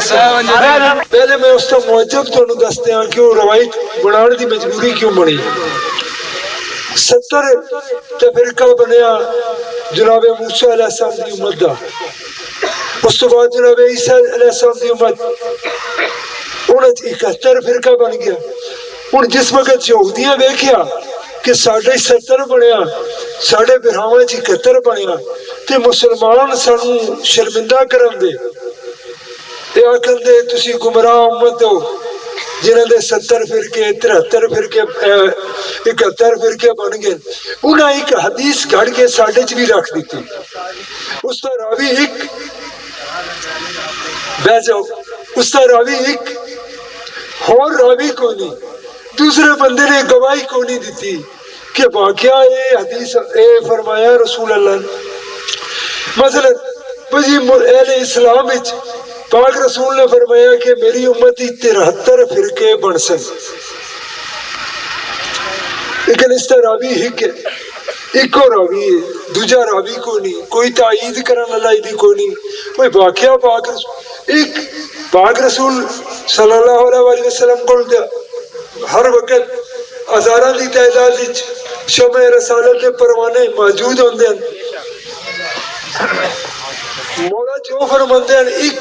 پہلے میں اس کا موجب تھانوں دستے ہاں کہ وہ روایت بنانے دی مجبوری کیوں بنی. 70 تے فرقہ بنیا جناب موسیٰ علیہ السلام دی امت دا. اس تو بعد جناب عیسیٰ علیہ السلام دی امت 71 فرقہ بن گیا. ہن جس وقت یہودیاں ویکھیا کہ ساڈے 70 بنیا ساڈے بھراواں 71 بنیا تے مسلمان سانوں شرمندہ کرن دے تے آکھن دے تسی گمراہ امت ہو جنہاں دے 70 فرقے 73 فرقے 71 فرقے بن گئے. انہاں ایک حدیث گھڑ کے ساڈے چ بھی رکھ دیتی. اس دا راوی ایک بہ جاؤ اس دا راوی ایک اور راوی کو نہیں دوسرے بندے نے گواہی کو نہیں دیتی کہ واقعہ یہ حدیث اے فرمایا رسول اللہ نے. مثلا اہل اسلام وچ پاک رسول نے فرمایا کہ میری امتی 73 فرقے بن سن لیکن اس طرح راوی ایک ہے ایکو راوی ہے دوجا راوی کو نہیں کوئی تائید کرن اللہ دی کو نہیں کوئی واقعہ پاک رسول ایک پاک رسول صلی اللہ علیہ وسلم کو ہر وقت ہزاراں دی تعداد وچ شمع رسالت کے پروانے موجود ہوندے ہیں. مولا جو فرماندے ہیں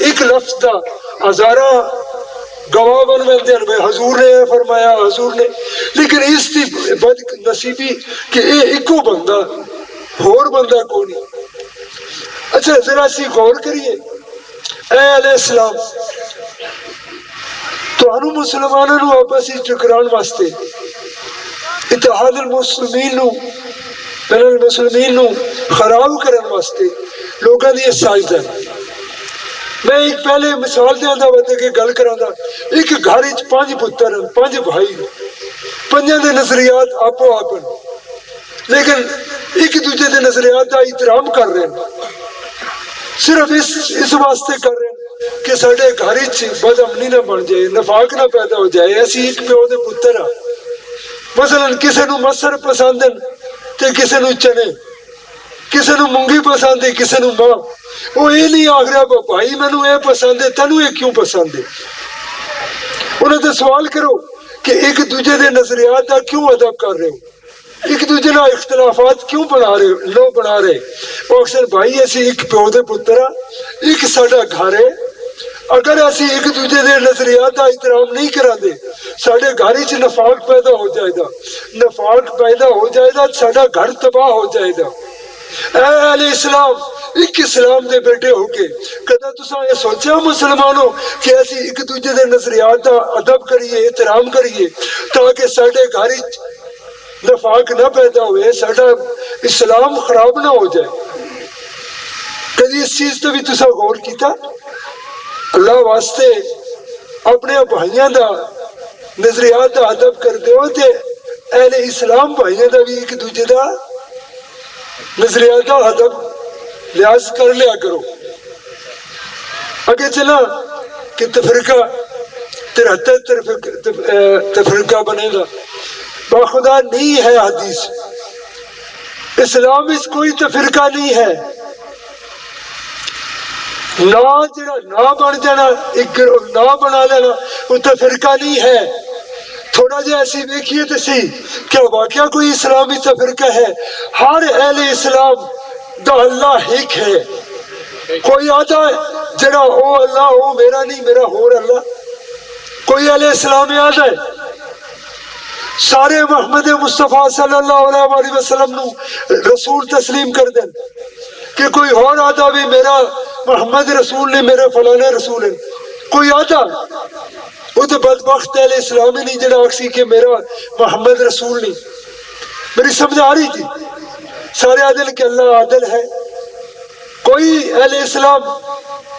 ایک لفظ دا ہزاراں گواہ بنتے ہیں حضور نے فرمایا حضور نے. لیکن اس کی بد نصیبی کہ یہ ایکو بندہ اور بندہ کو نہیں. اچھا ذرا سی غور کریے اے علیہ السلام تو مسلمانوں آپس ٹکران واسطے اتحاد المسلمین بین المسلمین خراب کرن واسطے لوگوں کی سازش ہے. میں ایک پہلے مثال دیا واسطے کہ گل کرا ایک گھر 5 پتر 5 بھائی 5 دے نظریات آپ لیکن ایک دوجے دے نظریات کا احترام کر رہے ہیں صرف اس واسطے کر رہے ہیں کہ سارے گھر بد امنی نہ بن جائے نفاق نہ پیدا ہو جائے. اسی ایک پیو دے پتر ہاں. مثلا کسی نو مسر پسند تے کسی نو چنے کسی نو مونگی پسند ہے کسی نو ماں. وہ یہ نہیں آخ رہا بھائی مینو یہ پسند ہے تینوں یہ کیوں پسند ہے. انہوں نے سوال کرو کہ ایک دوجے دے نظریات کا کیوں ادب کر رہے ہو ایک دوجے نال اختلافات کیوں بنا رہے. وہ اکثر بھائی اسی ایک پیو دے پتر ہاں ایک ساڈا گھر ہے. اگر اسی ایک دوجے دے نظریات کا احترام نہیں کرا دے ساڈے گھر وچ نفاق پیدا ہو جائے گا. نفاق پیدا ہو جائے گا ساڈا گھر تباہ ہو جائے گا. اے اہل اسلام ایک اسلام دے بیٹے ہو کے کدی تساں یہ سوچیا مسلمانوں کہ اسی ایک دوجے دے نظریات کا ادب کریے احترام کریے تاکہ ساڈے گھر وچ نفاق نہ پیدا ہوئے ساڈا اسلام خراب نہ ہو جائے. کدی اس چیز تے بھی تساں غور کیتا؟ اللہ واسطے اپنے بھائیاں دا نظریات دا ادب کرتے ہو تے اہل اسلام بھائیاں دا بھی ایک دوجے دا نظریات دا ادب لحاظ کر لیا کرو. آگے چلا کہ تفرقہ 73 تفرقہ بنے گا باخدا نہیں ہے. حدیث اسلام میں کوئی تفرقہ نہیں ہے. نہ بن جانا ایک نہ بنا لینا وہ تفرقہ نہیں ہے. تھوڑا جہا ایسی دیکھیے تو سی کیا واقعہ کوئی اسلامی تفرقہ ہے؟ ہر اہل اسلام دا اللہ ایک ہے. کوئی آتا ہے جڑا او اللہ او میرا نہیں میرا ہور اللہ. کوئی اہل اسلام آتا ہے سارے محمد مصطفیٰ صلی اللہ علیہ وسلم نو رسول تسلیم کر دیں کہ کوئی اور آتا بھی میرا محمد رسول نے میرے فلانے رسول ہے. کوئی آتا وہ تو بدبخت اہل اسلام ہی نہیں جڑا آکسی کہ میرا محمد رسول نہیں. میری سمجھ آ رہی تھی؟ سارے عادل کہ اللہ عادل ہے. کوئی اہل اسلام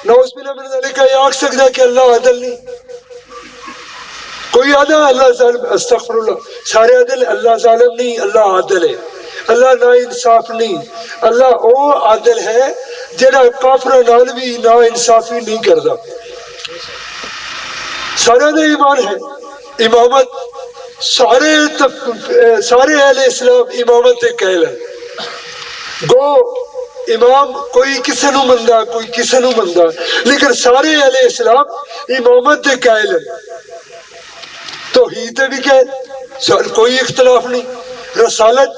نعوذ باللہ من ذالک یہ آکھ سکتا کہ اللہ عادل نہیں. کوئی آدھا اللہ ظالم استغفر اللہ. سارے عادل اللہ ظالم نہیں اللہ عادل ہے. اللہ نا انصاف نہیں. اللہ او عادل ہے جڑا کافر نال بھی نا انصافی نہیں کرتا. سارے دے ایمان ہے امامت سارے اہل اسلام امامت قائل ہے. گو امام کوئی کسی نو مندا کوئی کسی نو مندا، لیکن سارے اہل اسلام امامت دے قائل ہیں، توحید دے بھی قائل، کوئی اختلاف نہیں، رسالت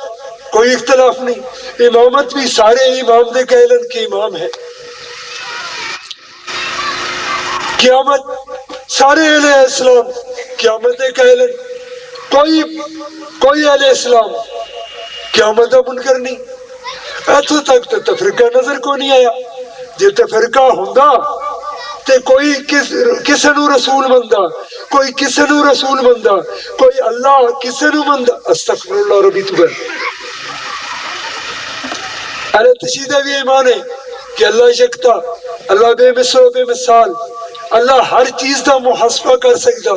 کوئی اختلاف نہیں، امامت بھی سارے امام دے قائل ہیں کہ امام ہے، قیامت سارے اہل اسلام قیامت دے قائل ہیں، کوئی اہل اسلام قیامت دا منکر نہیں۔ اتوں تک تو تفرقہ نظر کو نہیں آیا، جے تفرقہ ہوندا تے کوئی کسے نو رسول مندا، کوئی کسے نو رسول مندا، کوئی اللہ کسے نو مندا، استغفر اللہ ربی تبر۔ اہل تشیع دا بھی ایمان ہے کہ اللہ یکتا، اللہ بے مثل و بے مثال، اللہ ہر چیز دا محاسبہ کر سکتا،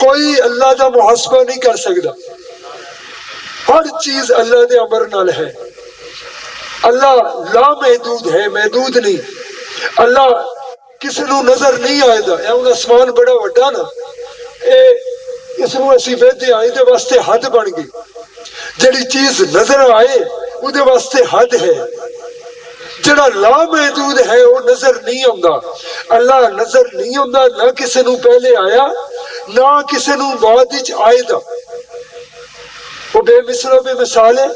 کوئی اللہ دا محاسبہ نہیں کر سکتا، ہر چیز اللہ دے امر نال ہے، اللہ لا محدود ہے، محدود نہیں، اللہ کسی نو نظر نہیں آئے دا، یا ان اسمان بڑا وڈا نا، اس نو اسی ویدے آئے دے واسطے حد بن گئی، جڑی چیز نظر آئے وہ دے واسطے حد ہے، جڑا لا محدود ہے وہ نظر نہیں آندا، اللہ نظر نہیں آندا، نہ کسی نو پہلے آیا نہ کسی نو بعد وچ آئے دا، وہ بے مثل و بے مثال ہے۔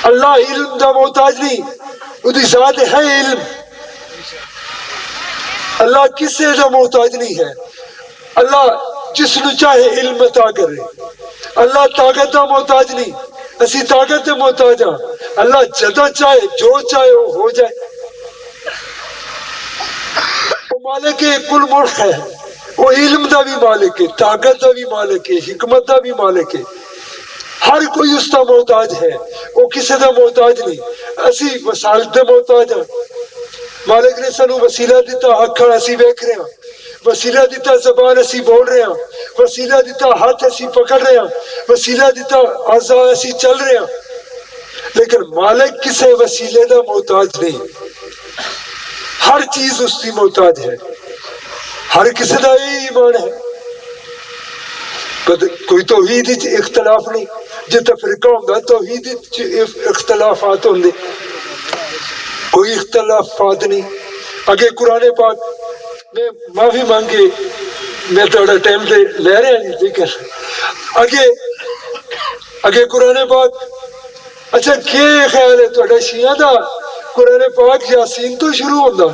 اللہ علم دا محتاج نہیں، وہ دی ذات ہے علم، اللہ کسے دا محتاج نہیں ہے، اللہ جس نو چاہے علم عطا کرے، اللہ طاقت دا محتاج نہیں، اسی طاقت دے محتاج ہاں، اللہ جدا چاہے جو چاہے وہ ہو جائے، وہ مالک کل ملک ہے، وہ علم دا بھی مالک ہے، طاقت دا بھی مالک ہے، حکمت دا بھی مالک ہے، ہر کوئی اس کا محتاج ہے، وہ کسی دا محتاج نہیں، اسی وسائل دے محتاج ہیں، مالک نے سانو وسیلہ دیتا، اکھاں اسی ویکھ رہے ہیں، وسیلہ دیتا زبان اسی بول رہے ہیں، وسیلہ دیتا ہاتھ اسی پکڑ رہے ہیں، وسیلہ دیتا اعضاء اسی چل رہے ہیں، لیکن مالک کسے وسیلے دا محتاج نہیں، ہر چیز اس کی محتاج ہے، ہر کسی دا یہ ایمان ہے، کوئی توحید وچ اختلاف نہیں، جے تفرقہ ہوندا توحید وچ اختلافات ہوندے، کوئی اختلافات نہیں۔ اگے قرآن پاک میں معافی مانگے، میں تھوڑا ٹائم تے لے رہا نہیں، لیکن اگے قرآن پاک، اچھا کیا خیال ہے تھوڑا شیعہ دا قرآن پاک یاسین تو شروع ہوندا؟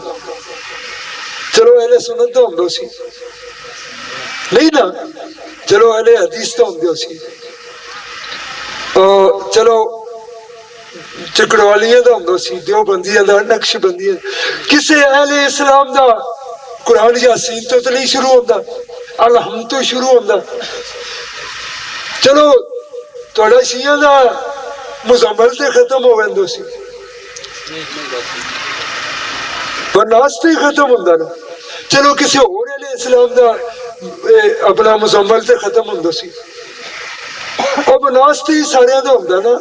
چلو اہل سنت تو ہوندو سی نہیں نا، چلو اہل حدیث تو ہوندے سی، چلو چکڑوالیاں دا ہوندو سی، دیوبندیاں دا، نقش بندیاں، کسے اہل اسلام دا قرآن یاسین تو نہیں شروع ہوندا، الحمد تو شروع ہوندا، چلو تھوڑا شیعہ دا مزمل تے ختم ہو ویندو سی، بناس تے ختم ہوندا نا، چلو کسی اور اہل اسلام دا اپنا مزمل تے ختم ہوندو سی، اور بناس تے سارے دا ہوندا نا،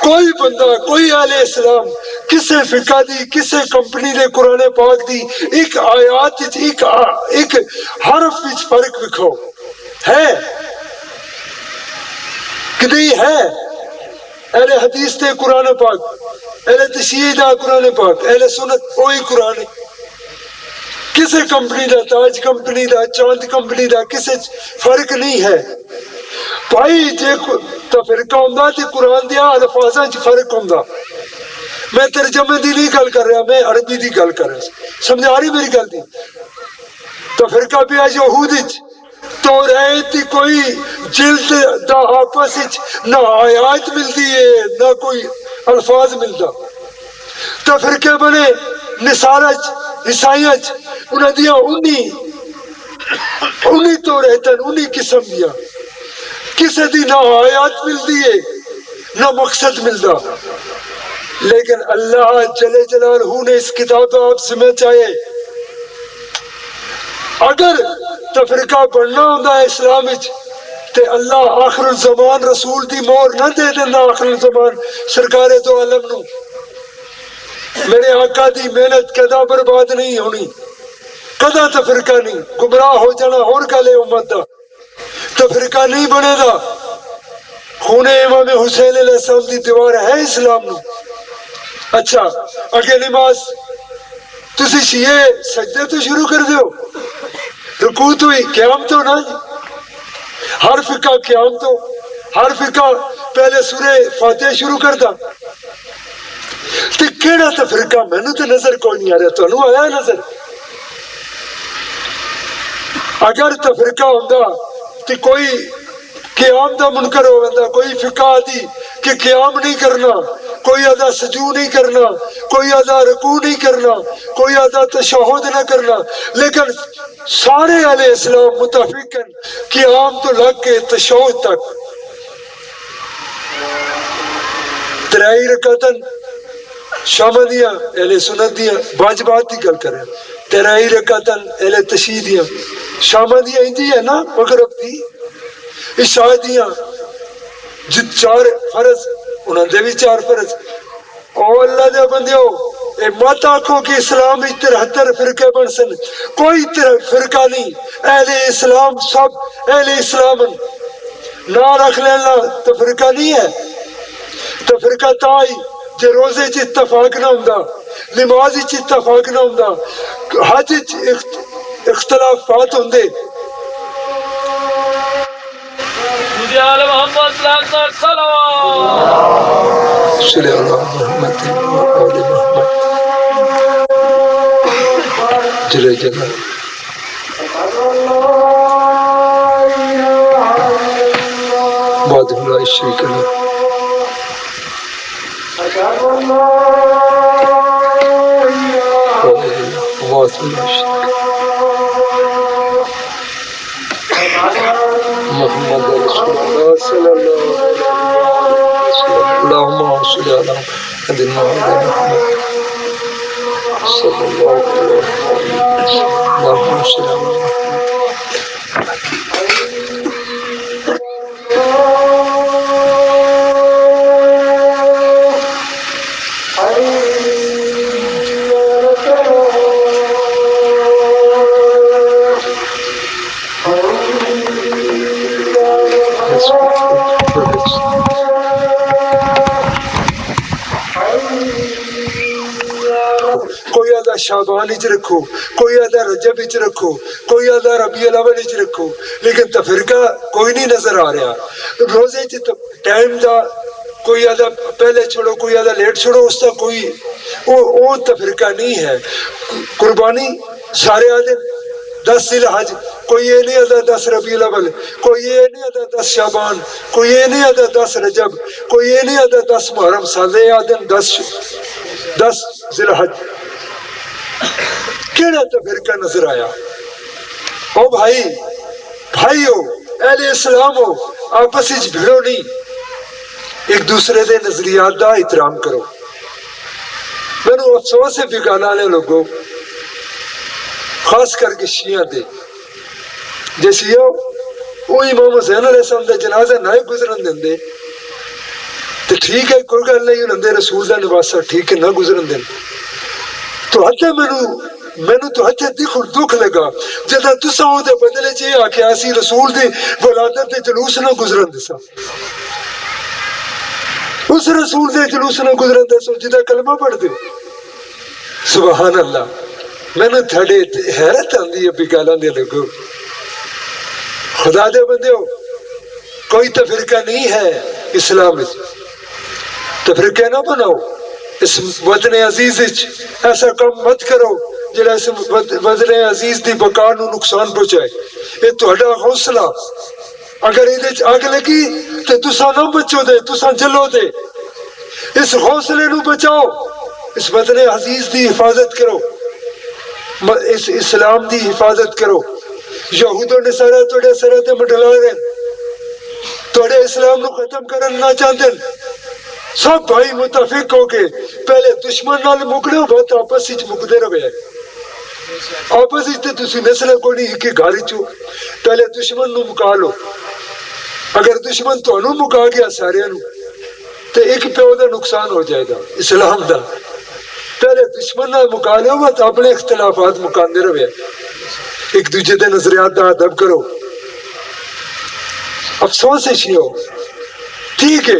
کوئی بندہ کوئی اہل اسلام کسے فقہ دی کسے کمپنی دے قرآن پاک دی ایک آیات ایک حرف وچ فرق وکھاؤ ہے کہ نہیں ہے؟ اہل حدیث تے قرآن پاک، اہل تشیع دا قرآن پاک، اہل سنت وہی قرآن ہے، کسے کمپنی دا، تاج کمپنی دا، چاند کمپنی دا کسے فرق نہیں ہے بھائی، جے تفرقہ ہوندا تے قرآن دیا الفاظاں وچ فرق ہوندا، میں ترجمے دی نہیں گل کر رہا، میں عربی دی گل کر رہا، سمجھ آ رہی میری گل دی؟ تفرقہ پیا یہود وچ، توریت دی کوئی جلد دا آپس وچ نہ آیات ملتی ہے نہ کوئی الفاظ ملتا، تفرقے بنے نصارہ عیسائیاں انہاں دیاں انہی توریتاں انہی قسم دیاں، کسے دی نہ آیات ملتی ہے نہ مقصد ملتا، لیکن اللہ جل جلالہ نے اس کتاب آپ سے میں چاہے اگر تفرقہ بڑھنا ہوتا ہے اسلام وچ تے اللہ آخر الزمان رسول دی مور نہ دے دینا، آخر الزمان سرکار دو عالم نو، میرے آقا دی محنت کدا برباد نہیں ہونی، کدا تفرقہ نہیں، گمراہ ہو جانا اور گلے امت دا، تفرقہ نہیں بنے دا، خون امام حسین علیہ السلام دی دیوار ہے اسلام نو، اچھا اگے نماز تسی شیعہ سجدے تو شروع کر دیو، رکوع تو ہی قیام تو نا جی، ہر فقہ قیام تو، ہر فقہ پہلے سورہ فاتحہ شروع کردا، تے کیڑا تفریقہ مینوں تے نظر کوئی نہیں آ رہا، تانوں آیا نظر؟ اگر تفریقہ ہوندا تے کوئی قیام دا منکر ہووندا، کوئی فقہ آدھی کہ قیام نہیں کرنا، کوئی آدھا سجود نہیں کرنا، کوئی آدھا رکوع نہیں کرنا، کوئی آدھا تشہد نہ کرنا، لیکن سارے اہل اسلام متفقن قیام تو لگ کے تشہد تک ترائی رکعتن شامہ دیا اہل سنت دیا واجبات کی گل کریں، ترائی رکعتن اہل تشیع دیا شامہ دیا ہی ہے نا، مغرب دی عشاء دیا جت چار فرض انہوں دے بھی چار فرض۔ او اللہ دے بندیو اے مت آکھو کہ اسلام 73 فرقے بن سن، کوئی فرقہ نہیں، اہل اسلام سب اہل اسلام نہ رکھ لینا تو فرقہ نہیں ہے، تو فرقہ تائی جے روزے چ اتفاق نہ ہوندا، نماز چ اتفاق نہ ہوندا، حج چ اختلافات ہوندے۔ محمد صلی اللہ محمد وآل محمد جل جلالہ۔ وحدہ لا شریک لہ۔ وحدہ لا شریک محمد رسول اللہ صلی اللہ علیہ وسلم۔ اللہم صلی علی محمد محمد صلی اللہ علیہ وسلم۔ اللہم صلی علی محمد۔ کوئی آدھا شعبان وچ رکھو، کوئی آدھا رجب وچ رکھو، کوئی آدھا ربیع الاول وچ رکھو، لیکن تفریقہ کوئی نہیں نظر آ رہا۔ روزے چ ٹائم دا کوئی آدھا پہلے چھوڑو، کوئی آدھا لیٹ چھوڑو، اس کا کوئی وہ تفریقہ نہیں ہے۔ قربانی سارے آدھے 10 ذی الحج، کوئی یہ نہیں آدھا 10 ربیع الاول، کوئی یہ نہیں آدھا 10 شعبان، کوئی یہ نہیں آدھا 10 رجب، کوئی یہ نہیں آدھا 10 محرم، سارے آدھے 10 ذی الحج۔ کیڑا تفریقہ نظر آیا؟ او بھائی بھائیو اہل اسلام ہو، آپس وچ بھیڑو نہیں، ایک دوسرے دے نظریات دا احترام کرو۔ مینوں افسوس ہے بگانا والے لوگوں، خاص کر کے شیعہ دے، جے شیعہ وہ امام حسین علیہ السلام دے جنازہ نہ گزرن دیں تو ٹھیک ہے، کوئی گل نہیں، انہوں نے رسول دا نواسا ٹھیک ہے نہ گزرن دیں، تو ہتے مینوں تو ہتے دکھ لگا جدہ تساں او دے بدلے چ یہ آکھیا سی رسول دی ولادت دے جلوس نہ گزرن دسا، اس رسول دے جلوس نہ گزرن دسو جدہ کلمہ پڑھ دے۔ سبحان اللہ، مینوں تھڑے حیرت آندی ہے بگالاں دے لوگوں، خدا دے بندیو کوئی تفریقہ نہیں ہے اسلام میں، تفریقہ نہ بناؤ، اس وطن عزیز ایسا کام مت کرو جڑا اس وطن عزیز دی بقا نو نقصان پہنچائے۔ یہ تہاڈا حوصلہ، اگر یہ اگ لگی تو تساں نہ بچو دے، تساں جلو دے، اس حوصلے نو بچاؤ، اس وطن عزیز دی حفاظت کرو، اس اسلام دی حفاظت کرو۔ یہود و نصارہ تھوڑے سرہ تے مٹلا رہے، تھوڑے اسلام نو ختم کرنا چاہتے ہیں، سب بھائی متفق ہو کے پہلے دشمن نال مکڑو، بات آپس وچ مکدے رہے، آپس وچ تے تسی نسل کو نہیں ایک گھر چو، پہلے دشمن نو مکا لو، اگر دشمن تانوں مکا گیا سارے نو تے ایک پیو دا نقصان ہو جائے گا اسلام دا، پہلے دشمن نال مکا لو، بات اپنے اختلافات مکاندے رہے، ایک دوجے دے نظریات دا ادب کرو۔ افسوس ہے شیعو، ٹھیک ہے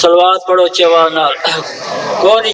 سلوات پڑھو چوا نال کون